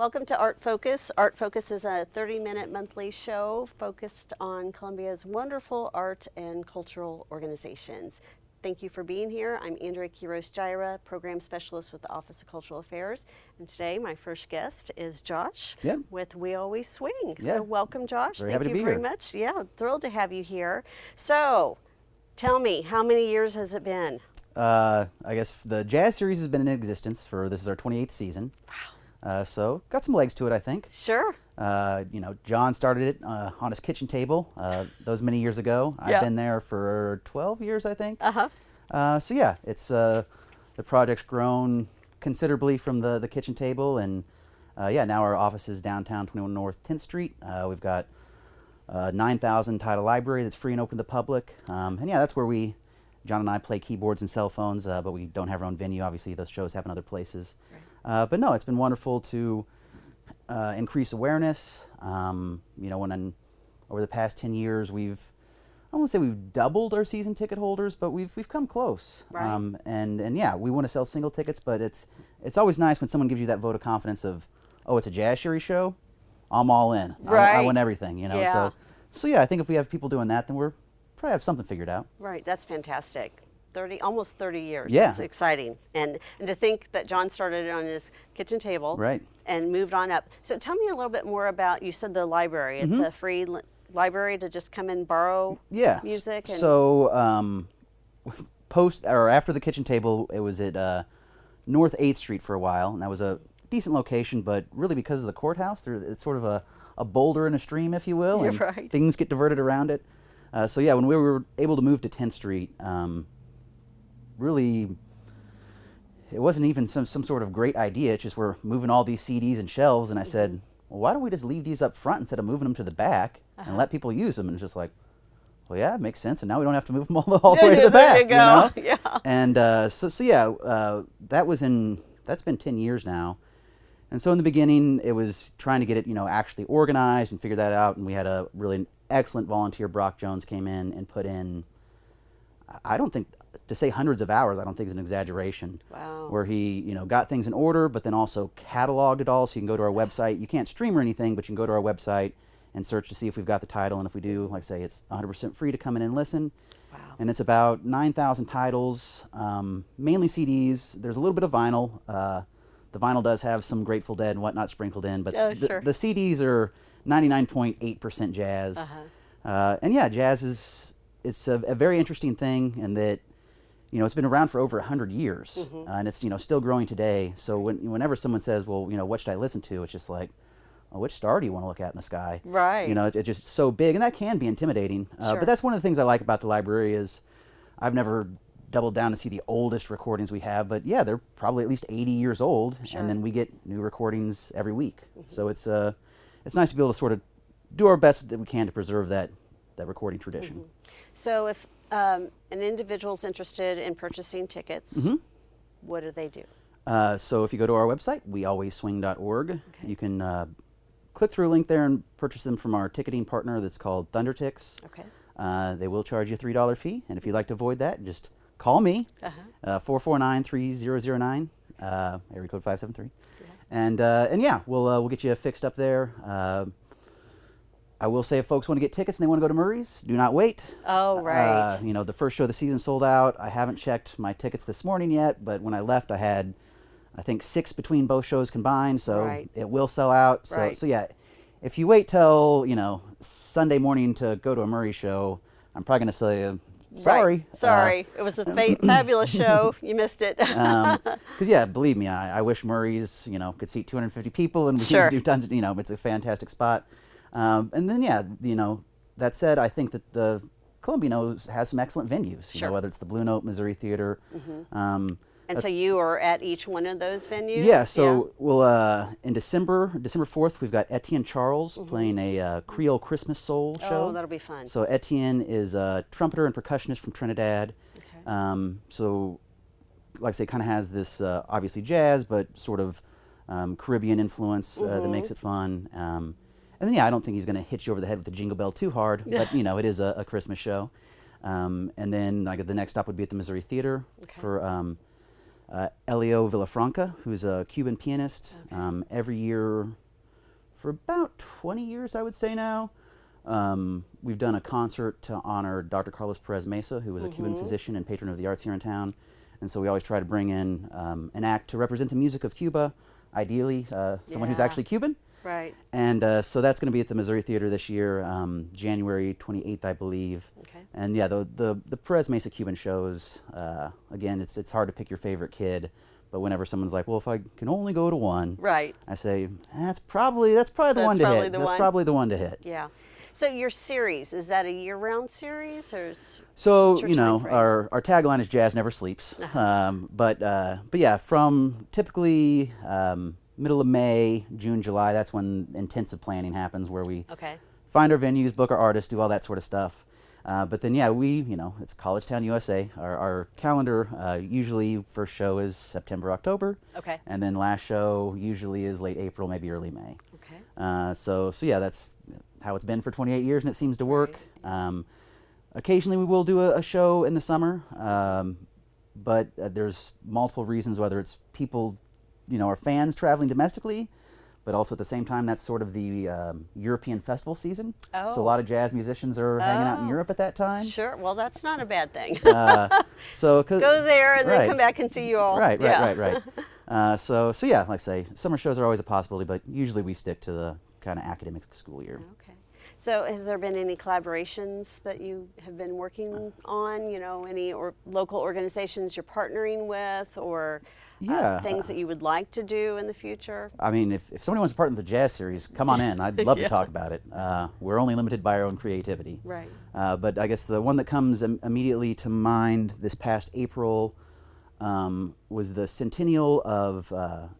Welcome to Art Focus. Art Focus is a 30-minute monthly show focused on Columbia's wonderful art and cultural organizations. Thank you for being here. I'm Andrea Quiros-Gyra, Program Specialist with the Office of Cultural Affairs. And today my first guest is Josh with We Always Swing. So welcome, Josh. Thank you very much. Yeah, thrilled to have you here. So tell me, how many years has it been? I guess the Jazz Series has been in existence this is our 28th season. Wow. So got some legs to it, I think. Sure. John started it on his kitchen table those many years ago. I've been there for 12 years, I think. So yeah, it's the project's grown considerably from the kitchen table, and now our office is downtown 21 North 10th Street. We've got 9,000 title library that's free and open to the public, and yeah, that's where John and I play keyboards and cell phones, but we don't have our own venue. Obviously, those shows happen other places. Right. But no, it's been wonderful to increase awareness. Over the past 10 years, I won't say we've doubled our season ticket holders, but we've come close. Right. And yeah, we want to sell single tickets, but it's always nice when someone gives you that vote of confidence of, oh, it's a Jazz Series show, I'm all in. Right. I want everything, Yeah. So yeah, I think if we have people doing that, then we're probably have something figured out. Right, that's fantastic. Almost 30 years. Yeah. It's exciting. And to think that John started it on his kitchen table. Right. And moved on up. So tell me a little bit more about, you said the library. It's a free library to just come and borrow music? And So after the kitchen table, it was at North 8th Street for a while, and that was a decent location, but really because of the courthouse, it's sort of a boulder in a stream, if you will, and right. things get diverted around it. So yeah, when we were able to move to 10th Street, really, it wasn't even some sort of great idea. It's just we're moving all these CDs and shelves, and I said, well, why don't we just leave these up front instead of moving them to the back and let people use them? And it's just like, well, yeah, it makes sense. And now we don't have to move them all the way to the back. There you go. Yeah. And that's been 10 years now. And so in the beginning, it was trying to get it, actually organized and figure that out. And we had a really excellent volunteer, Brock Jones, came in and put in, I don't think, to say hundreds of hours, I don't think is an exaggeration. Wow. Where he, got things in order, but then also cataloged it all. So you can go to our website. You can't stream or anything, but you can go to our website and search to see if we've got the title. And if we do, like I say, it's 100% free to come in and listen. Wow. And it's about 9,000 titles, mainly CDs. There's a little bit of vinyl. The vinyl does have some Grateful Dead and whatnot sprinkled in, but sure. the CDs are 99.8% jazz. And yeah, jazz it's a very interesting thing, in that it's been around for over 100 years, and it's still growing today. So whenever someone says, well, what should I listen to, it's just like, well, which star do you want to look at in the sky? Right. It's just so big, and that can be intimidating. Sure. But that's one of the things I like about the library is I've never doubled down to see the oldest recordings we have, but yeah, they're probably at least 80 years old, Sure. and then we get new recordings every week. So it's nice to be able to sort of do our best that we can to preserve that recording tradition. So if an individual's interested in purchasing tickets, what do they do? So if you go to our website, wealwaysswing.org, you can click through a link there and purchase them from our ticketing partner that's called ThunderTix. Okay. They will charge you a $3 fee, and if you'd like to avoid that, just call me, 449-3009, area code 573. Yeah. And yeah, we'll get you fixed up there. I will say, if folks want to get tickets and they want to go to Murray's, do not wait. Oh, right. The first show of the season sold out. I haven't checked my tickets this morning yet, but when I left, I had, I think, 6 between both shows combined, so it will sell out. So yeah, if you wait till, Sunday morning to go to a Murray show, I'm probably going to say, sorry. Right. Sorry. It was a fabulous show. You missed it. Because, yeah, believe me, I wish Murray's, could seat 250 people, and we Sure. could do tons of, it's a fantastic spot. And then, yeah, that said, I think that the Columbia has some excellent venues, Sure. whether it's the Blue Note Missouri Theater. And so you are at each one of those venues? Yeah, so we'll, in December 4th, we've got Etienne Charles playing a Creole Christmas Soul show. Oh, that'll be fun. So Etienne is a trumpeter and percussionist from Trinidad. Okay. So, like I say, kind of has this, obviously jazz, but sort of Caribbean influence that makes it fun. And then, yeah, I don't think he's going to hit you over the head with the Jingle Bell too hard, but, it is a Christmas show. And then the next stop would be at the Missouri Theater for Elio Villafranca, who's a Cuban pianist. Okay. Every year for about 20 years, I would say now, we've done a concert to honor Dr. Carlos Perez Mesa, who was a Cuban physician and patron of the arts here in town. And so we always try to bring in an act to represent the music of Cuba, ideally someone who's actually Cuban. Right. And so that's going to be at the Missouri Theater this year, January 28th, I believe. Okay. And yeah, the Perez Mesa Cuban shows, again, it's hard to pick your favorite kid, but whenever someone's like, well, if I can only go to one, right, I say, that's probably the one to hit. That's probably the one to hit. Yeah. So your series, is that a year-round series, or so you know our tagline is jazz never sleeps. But yeah, from typically middle of May, June, July, that's when intensive planning happens, where we find our venues, book our artists, do all that sort of stuff. But then, yeah, it's College Town, USA. Our calendar, usually first show is September, October. Okay. And then last show usually is late April, maybe early May. Okay. So yeah, that's how it's been for 28 years, and it seems to work. Right. Occasionally we will do a show in the summer, but there's multiple reasons, whether it's people, our fans traveling domestically, but also at the same time, that's sort of the European festival season. Oh. So a lot of jazz musicians are hanging out in Europe at that time. Sure. Well, that's not a bad thing. So go there and then come back and see you all. Right. So yeah, like I say, summer shows are always a possibility, but usually we stick to the kind of academic school year. Okay. So has there been any collaborations that you have been working on? Any local organizations you're partnering with, or things that you would like to do in the future? I mean, if somebody wants to partner with the jazz series, come on in. I'd love to talk about it. We're only limited by our own creativity. Right. But I guess the one that comes immediately to mind this past April was the centennial of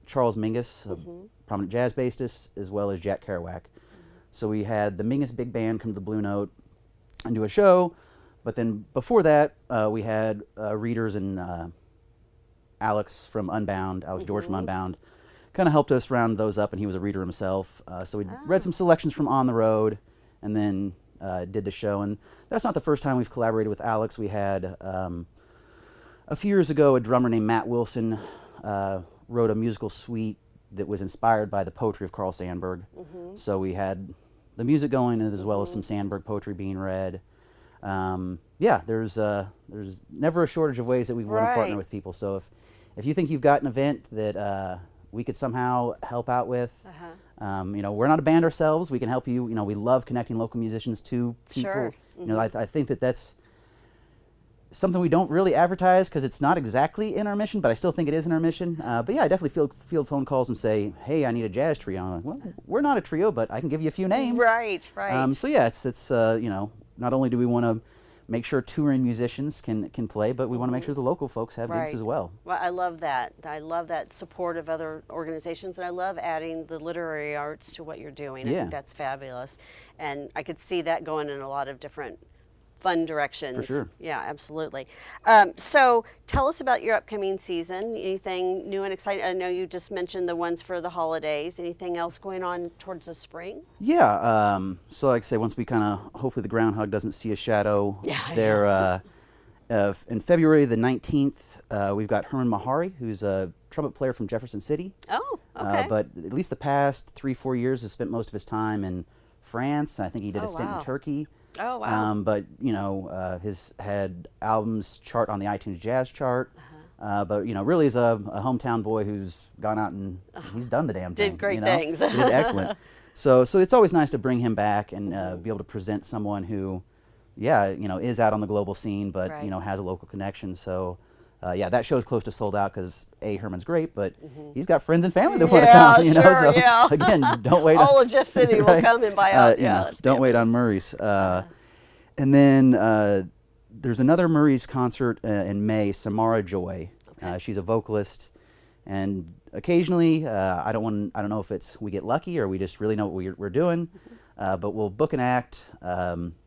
Charles Mingus, a prominent jazz bassist, as well as Jack Kerouac. So we had the Mingus Big Band come to the Blue Note and do a show, but then before that, we had readers and Alex from Unbound, Alex George from Unbound, kind of helped us round those up, and he was a reader himself. So we read some selections from On the Road, and then did the show. And that's not the first time we've collaborated with Alex. We had, a few years ago, a drummer named Matt Wilson wrote a musical suite that was inspired by the poetry of Carl Sandburg. So we had the music going, as well as some Sandburg poetry being read. Yeah, there's never a shortage of ways that we want to partner with people. So if you think you've got an event that we could somehow help out with, we're not a band ourselves. We can help you. We love connecting local musicians to people. Sure. I think that's something we don't really advertise because it's not exactly in our mission, but I still think it is in our mission. But yeah, I definitely field phone calls and say, hey, I need a jazz trio. I'm like, well, we're not a trio, but I can give you a few names. Right. So yeah, it's not only do we want to make sure touring musicians can play, but we want to make sure the local folks have gigs as well. Well, I love that. I love that support of other organizations, and I love adding the literary arts to what you're doing. I think that's fabulous. And I could see that going in a lot of different fun directions. For sure. Yeah, absolutely. So tell us about your upcoming season. Anything new and exciting? I know you just mentioned the ones for the holidays. Anything else going on towards the spring? Yeah. So like I say, once we kind of, hopefully the groundhog doesn't see a shadow there. In February the 19th, we've got Herman Mahari, who's a trumpet player from Jefferson City. Oh, okay. But at least the past 3-4 years has spent most of his time in France. And I think he did a stint in Turkey. Oh, wow. But, has had albums chart on the iTunes Jazz chart. But, really is a hometown boy who's gone out and he's done the damn thing. Did great things. He did excellent. So it's always nice to bring him back and be able to present someone who, is out on the global scene, but, has a local connection. So, that show's close to sold out because Herman's great, but he's got friends and family that want to come. So again, don't wait. All of Jeff City will come and buy out. Don't wait on Murray's. And then there's another Murray's concert in May. Samara Joy. Okay. She's a vocalist, and occasionally I don't know if we get lucky or we just really know what we're doing, but we'll book an act.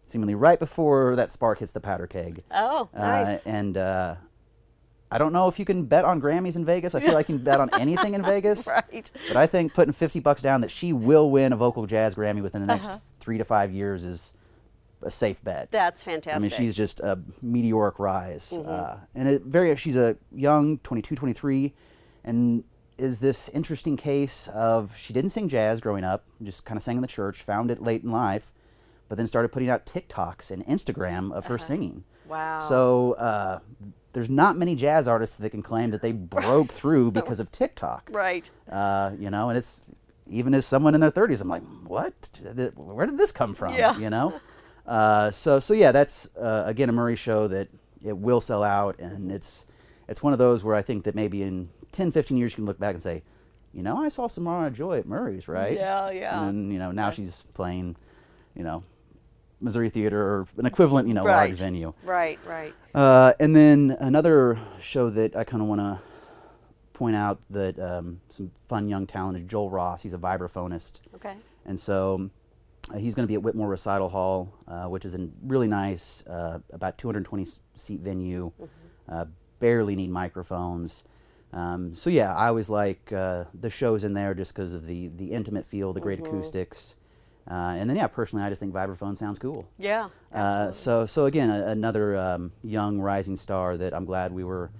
Seemingly right before that spark hits the powder keg. Oh, nice. And I don't know if you can bet on Grammys in Vegas. I feel like you can bet on anything in Vegas. Right. But I think putting $50 down that she will win a vocal jazz Grammy within the next 3 to 5 years is a safe bet. That's fantastic. I mean, she's just a meteoric rise. And she's a young 22, 23, and is this interesting case of she didn't sing jazz growing up, just kind of sang in the church, found it late in life, but then started putting out TikToks and Instagram of her singing. Wow. So there's not many jazz artists that can claim that they broke through because of TikTok. Right. You know, and it's, even as someone in their 30s, I'm like, what? Where did this come from? Yeah. You know? So yeah, that's, again, a Murray show that it will sell out, and it's one of those where I think that maybe in 10, 15 years you can look back and say, you know, I saw Samara Joy at Murray's, right? Yeah, yeah. And then, you know, now she's playing, you know, Missouri Theater or an equivalent, you know, Right. large venue. Right, right. And then another show that I kind of want to point out that some fun young talent is Joel Ross. He's a vibraphonist. Okay. And so he's going to be at Whitmore Recital Hall, which is a really nice, about 220 seat venue. Barely need microphones. So yeah, I always like the shows in there just because of the intimate feel, the great acoustics. And then yeah, personally, I just think vibraphone sounds cool. Yeah. Absolutely. So again, another young rising star that I'm glad we were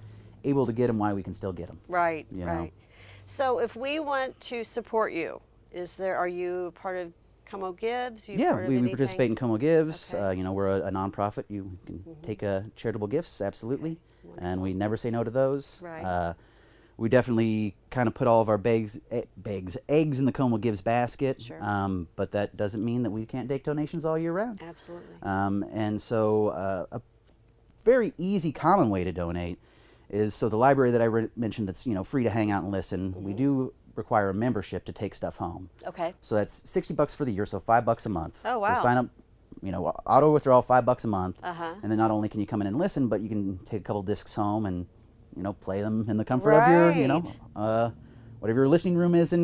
able to get him while we can still get him. Right, you right. know? So if we want to support you, are you part of Como Gives? You part Yeah, of we anything? participate in Como Gives. Okay. You know, we're a nonprofit. You can take charitable gifts, absolutely, and we never say no to those. Right. We definitely kind of put all of our eggs in the Como Gives basket. Sure. But that doesn't mean that we can't take donations all year round. Absolutely. And so a very easy, common way to donate is, so the library that I mentioned that's, you know, free to hang out and listen, we do require a membership to take stuff home. Okay. So that's $60 for the year, so $5 a month. Oh, wow. So sign up, you know, auto withdrawal, $5 a month. Uh-huh. And then not only can you come in and listen, but you can take a couple discs home and, you know, play them in the comfort of your, you know, whatever your listening room is in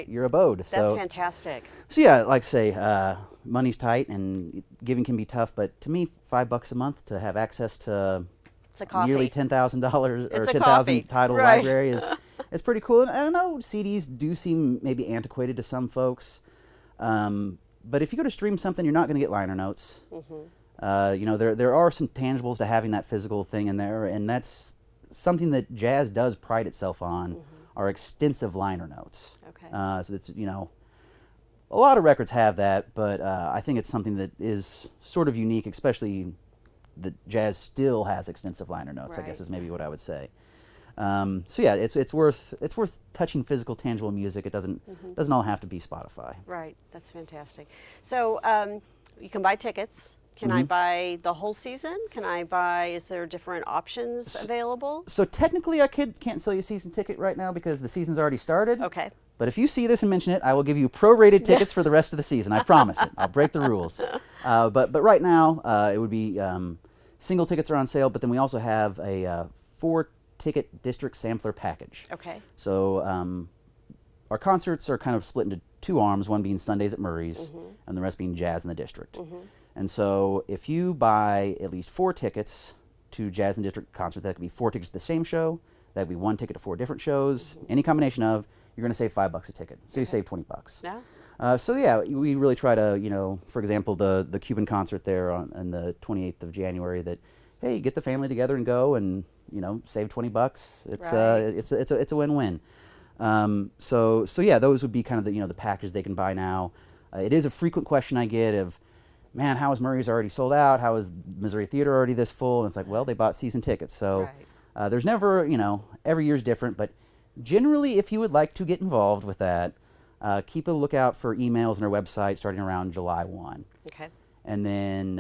your abode. That's So fantastic. So yeah, like I say, money's tight and giving can be tough, but to me, $5 a month to have access to It's a coffee. nearly $10,000 or It's a 10,000 coffee. title Right. library is pretty cool. And I know CDs do seem maybe antiquated to some folks, but if you go to stream something, you're not going to get liner notes. You know, there are some tangibles to having that physical thing in there, and that's something that jazz does pride itself on, are extensive liner notes. Okay. So it's, you know, a lot of records have that, but I think it's something that is sort of unique, especially that jazz still has extensive liner notes, I guess Right. is maybe what I would say. So yeah, it's worth touching physical, tangible music. It doesn't all have to be Spotify. Right. That's fantastic. So you can buy tickets. Can I buy the whole season? Is there different options available? So technically, I can't sell you a season ticket right now because the season's already started. Okay. But if you see this and mention it, I will give you prorated tickets for the rest of the season. I promise it. I'll break the rules. But right now, it would be single tickets are on sale, but then we also have a 4-ticket district sampler package. Okay. So our concerts are kind of split into 2 arms, one being Sundays at Murray's and the rest being jazz in the district. And so if you buy at least 4 tickets to Jazz in District concerts, that could be 4 tickets to the same show, that could be 1 ticket to 4 different shows, any combination of, you're going to save $5 a ticket. So you save $20. Yeah. So yeah, we really try to, you know, for example, the Cuban concert there on the 28th of January, that, hey, get the family together and go and, you know, save $20. It's Right. it's a win-win. So yeah, those would be kind of the, you know, the package they can buy now. It is a frequent question I get of, man, how is Murray's already sold out? How is Missouri Theater already this full? And it's like, well, they bought season tickets. So there's never, you know, every year's different, but generally, if you would like to get involved with that, keep a lookout for emails on our website starting around July 1. Okay. And then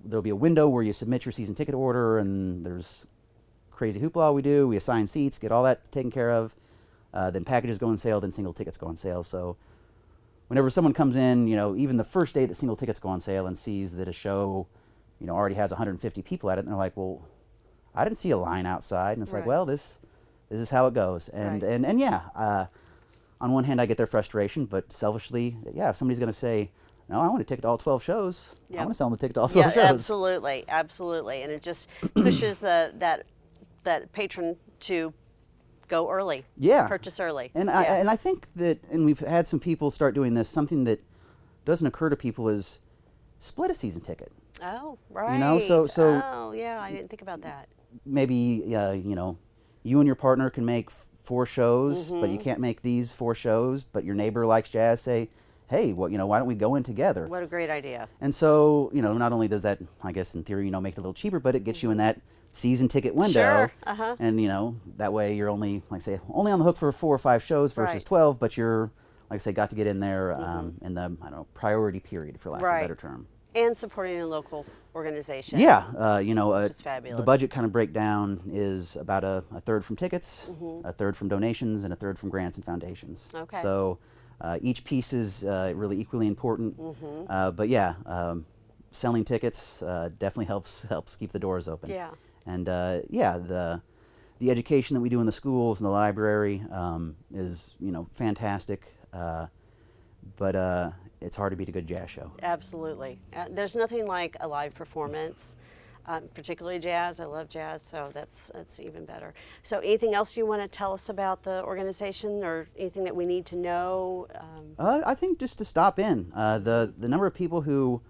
there'll be a window where you submit your season ticket order, and there's crazy hoopla we do. We assign seats, get all that taken care of. Then packages go on sale, then single tickets go on sale. So whenever someone comes in, you know, even the first day that single tickets go on sale and sees that a show, you know, already has 150 people at it, and they're like, well, I didn't see a line outside. And it's like, well, this is how it goes. And and yeah, on one hand, I get their frustration, but selfishly, yeah, if somebody's going to say, no, I want a ticket to all 12 shows, I want to sell them a ticket to all 12 shows. Absolutely, absolutely. And it just pushes that patron to go early. Yeah. Purchase early. And I think that, and we've had some people start doing this, something that doesn't occur to people is split a season ticket. Oh, right. You know, so oh, yeah, I didn't think about that. maybe you know, you and your partner can make 4 shows, but you can't make these 4 shows. But your neighbor likes jazz. Say, hey, well, you know, why don't we go in together? What a great idea. And so, you know, not only does that, I guess in theory, you know, make it a little cheaper, but it gets you in that season ticket window. Sure. And you know, that way you're only, like say, only on the hook for 4 or 5 shows versus Right. 12, but you're, like I say, got to get in there in the, I don't know, priority period, for lack of a better term. And supporting a local organization. Yeah, you know, Which is fabulous. the budget kind of breakdown is about a third from tickets, a third from donations, and a third from grants and foundations. Okay. So each piece is really equally important. But yeah, selling tickets definitely helps keep the doors open. Yeah. And yeah, the education that we do in the schools and the library is, you know, fantastic. But it's hard to beat a good jazz show. Absolutely. There's nothing like a live performance, particularly jazz. I love jazz, so that's even better. So anything else you want to tell us about the organization, or anything that we need to know? I think just to stop in. The number of people who,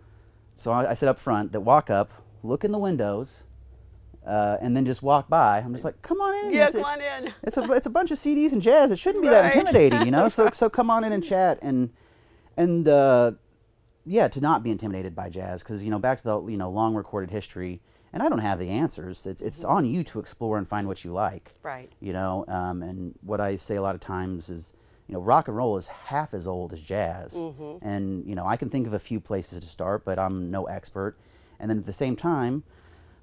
so I said up front, that walk up, look in the windows, and then just walk by. I'm just like, come on in. Yeah, come on in. It's a bunch of CDs and jazz. It shouldn't be that intimidating, you know. So come on in and chat and yeah, to not be intimidated by jazz, because you know, back to the long recorded history, and I don't have the answers. It's on you to explore and find what you like. Right. You know, and what I say a lot of times is, you know, rock and roll is half as old as jazz, and you know, I can think of a few places to start, but I'm no expert. And then at the same time,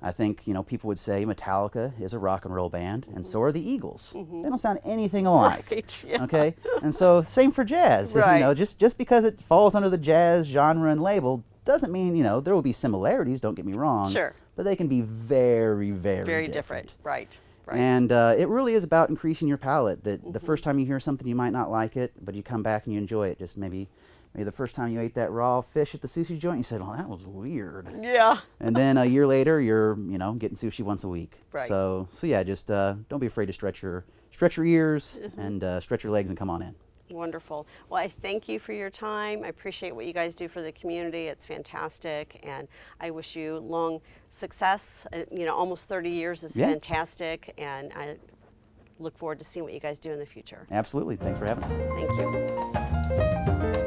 I think, you know, people would say Metallica is a rock and roll band, and so are the Eagles. They don't sound anything alike. Right, yeah. Okay, and so same for jazz. Right. You know, just because it falls under the jazz genre and label doesn't mean, you know, there will be similarities. Don't get me wrong. Sure. But they can be very, very, Very different. Right. Right. And it really is about increasing your palate. That the first time you hear something, you might not like it, but you come back and you enjoy it. Just maybe the first time you ate that raw fish at the sushi joint, you said, "Oh, that was weird." Yeah. And then a year later, you're, you know, getting sushi once a week. Right. So yeah, just don't be afraid to stretch your ears and stretch your legs and come on in. Wonderful. Well, I thank you for your time. I appreciate what you guys do for the community. It's fantastic, and I wish you long success. You know, almost 30 years is fantastic, and I look forward to seeing what you guys do in the future. Absolutely. Thanks for having us. Thank you.